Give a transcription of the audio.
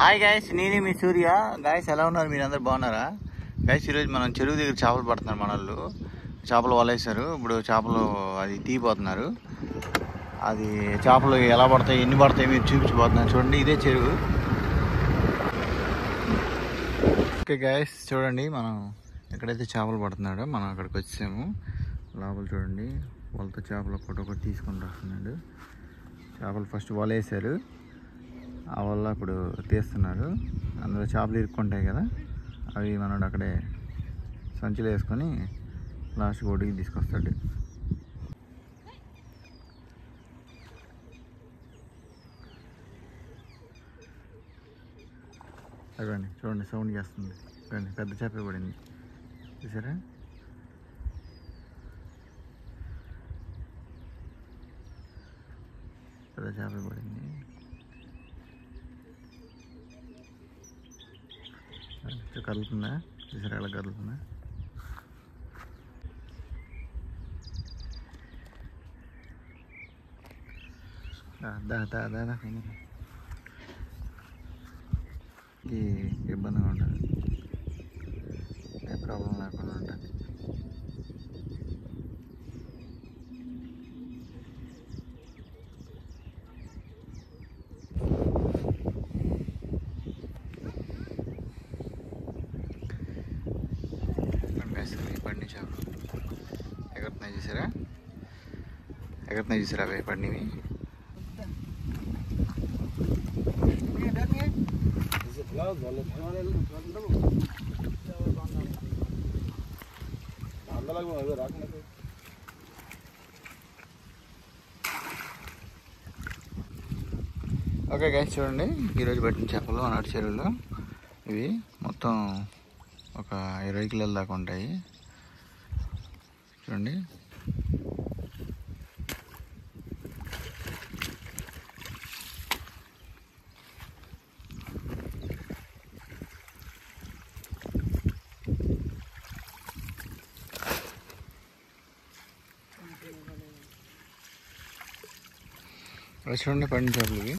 Hi guys, నేను మీ సూర్య. Guys ఎలా ఉన్నారు? మీరు అందరు బాగున్నారా? గైస్ ఈరోజు మనం చెరువు దగ్గర చేపలు పడుతున్నారు. మన వాళ్ళు చేపలు వలేసారు. ఇప్పుడు చేపలు అది తీయబోతున్నారు. అది చేపలు ఎలా పడతాయి, ఎన్ని పడతాయి మీరు చూపించబోతున్నారు. చూడండి, ఇదే చెరువు. ఓకే గైస్, చూడండి మనం ఎక్కడైతే చేపలు పడుతున్నాడో మనం అక్కడికి వచ్చాము. లోపల చూడండి, వాళ్ళతో చేపలు ఒకటి తీసుకొని వస్తున్నాడు. చేపలు ఫస్ట్ వలేసారు, ఆ వల్ల ఇప్పుడు తీస్తున్నారు. అందులో చేపలు ఇరుక్కుంటాయి కదా, అవి మనడు అక్కడే సంచులు వేసుకొని లాస్ట్ ఒడికి తీసుకొస్తాడు. అదండి చూడండి, సౌండ్ చేస్తుంది. చూడండి, పెద్ద చేప పడింది, చూసారా? పెద్ద చేప పడింది. కదులుతుందా? చూసారా ఎలా కదులుతుందా? ఈ ఇబ్బందిగా ఉంటుంది, ఏ ప్రాబ్లం లేకుండా ఉంటుంది. పండి చేపలు ఎగురుతున్నాయి, చూసారా? ఎగురుతున్నాయి, చూసారా? అవి పండివి. ఓకే గైస్, చూడండి ఈరోజు పట్టిన చేపలు అన్నాడు చెరువులో. ఇవి మొత్తం ఒక 20 కిలోల దాకా ఉంటాయి. చూడండి, చూడండి పండిన చేపలు ఇవి.